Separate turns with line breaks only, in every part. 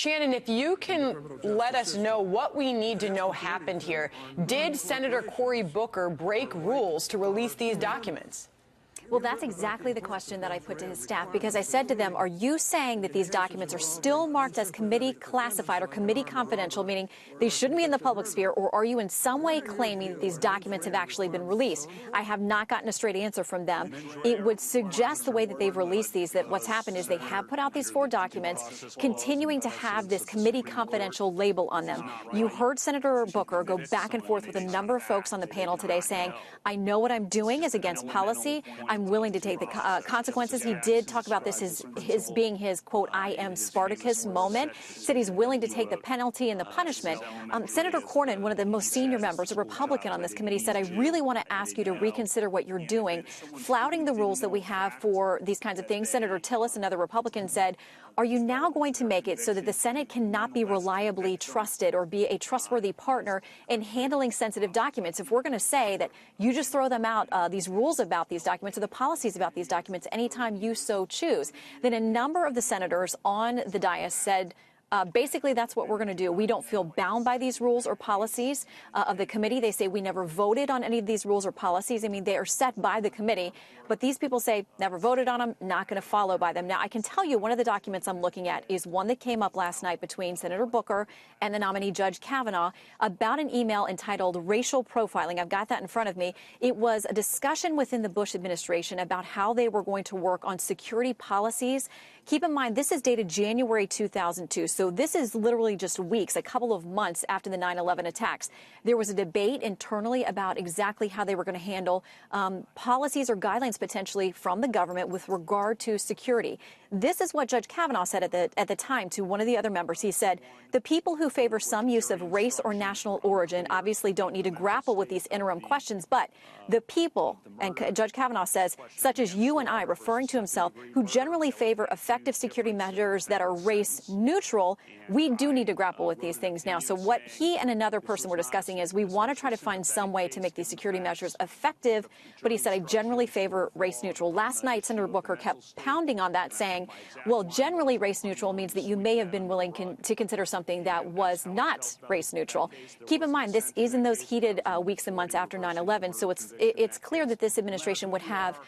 Shannon, if you can let us know what we need to know happened here. Did Senator Cory Booker break rules to release these documents?
Well, that's exactly the question that I put to his staff, because I said to them, are you saying that these documents are still marked as committee classified or committee confidential, meaning they shouldn't be in the public sphere, or are you in some way claiming that these documents have actually been released? I have not gotten a straight answer from them. It would suggest the way that they've released these, that what's happened is they have put out these 4 documents, continuing to have this committee confidential label on them. You heard Senator Booker go back and forth with a number of folks on the panel today saying, I know what I'm doing is against policy. I'm willing to take the consequences. He did talk about this as being his, quote, I am Spartacus moment. Said he's willing to take the penalty and the punishment. Senator Cornyn, one of the most senior members, a Republican on this committee, said, I really want to ask you to reconsider what you're doing, flouting the rules that we have for these kinds of things. Senator Tillis, another Republican, said, are you now going to make it so that the Senate cannot be reliably trusted or be a trustworthy partner in handling sensitive documents? If we're going to say that you just throw them out, these rules about these documents or the policies about these documents anytime you so choose, then a number of the senators on the dais said, basically, that's what we're going to do. We don't feel bound by these rules or policies of the committee. They say we never voted on any of these rules or policies. I mean, they are set by the committee. But these people say never voted on them, not going to follow by them. Now, I can tell you one of the documents I'm looking at is one that came up last night between Senator Booker and the nominee Judge Kavanaugh about an email entitled Racial Profiling. I've got that in front of me. It was a discussion within the Bush administration about how they were going to work on security policies. Keep in mind, this is dated January 2002, so this is literally just weeks, a couple of months after the 9/11 attacks. There was a debate internally about exactly how they were going to handle policies or guidelines potentially from the government with regard to security. This is what Judge Kavanaugh said at the time to one of the other members. He said, the people who favor some use of race or national origin obviously don't need to grapple with these interim questions, but the people, and Judge Kavanaugh says, such as you and I, referring to himself, who generally favor effective security measures that are race neutral, we do need to grapple with these things now. So what he and another person were discussing is we want to try to find some way to make these security measures effective, but he said, I generally favor race neutral. Last night, Senator Booker kept pounding on that, saying, well, generally race neutral means that you may have been willing to consider something that was not race neutral. Keep in mind, this is in those heated weeks and months after 9/11, so it's clear that this administration would have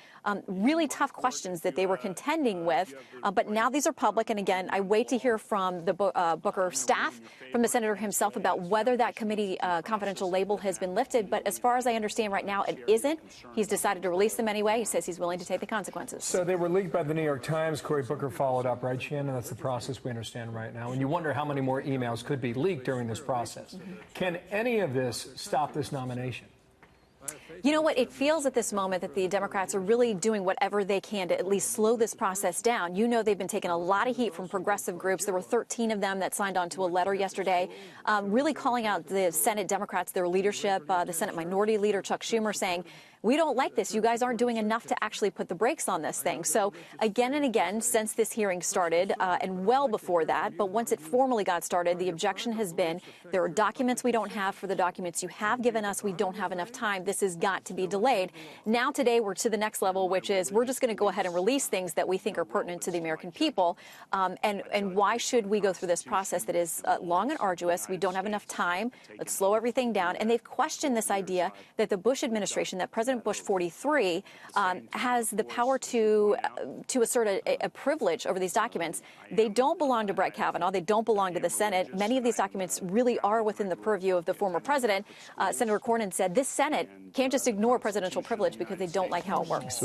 really tough questions that they were contending with, but now these are public, and again, I wait to hear from the Booker staff, from the senator himself, about whether that committee confidential label has been lifted, but as far as I understand right now, it isn't. He's decided to release them anyway. He says he's willing to take the consequences.
So they were leaked by the New York Times. Cory Booker followed up, right, Shannon? That's the process we understand right now. And you wonder how many more emails could be leaked during this process. Can any of this stop this nomination?
You know what? It feels at this moment that the Democrats are really doing whatever they can to at least slow this process down. You know, they've been taking a lot of heat from progressive groups. There were 13 of them that signed on to a letter yesterday, really calling out the Senate Democrats, their leadership, the Senate Minority Leader Chuck Schumer, saying, we don't like this. You guys aren't doing enough to actually put the brakes on this thing. So again and again, since this hearing started, and well before that, but once it formally got started, the objection has been there are documents we don't have. For the documents you have given us, we don't have enough time. This has got to be delayed. Now today we're to the next level, which is we're just going to go ahead and release things that we think are pertinent to the American people. And why should we go through this process that is long and arduous? We don't have enough time. Let's slow everything down. And they've questioned this idea that the Bush administration, that President Bush 43 has the power to assert a privilege over these documents. They don't belong to Brett Kavanaugh. They don't belong to the Senate. Many of these documents really are within the purview of the former president. Senator Cornyn said this Senate can't just ignore presidential privilege because they don't like how it works.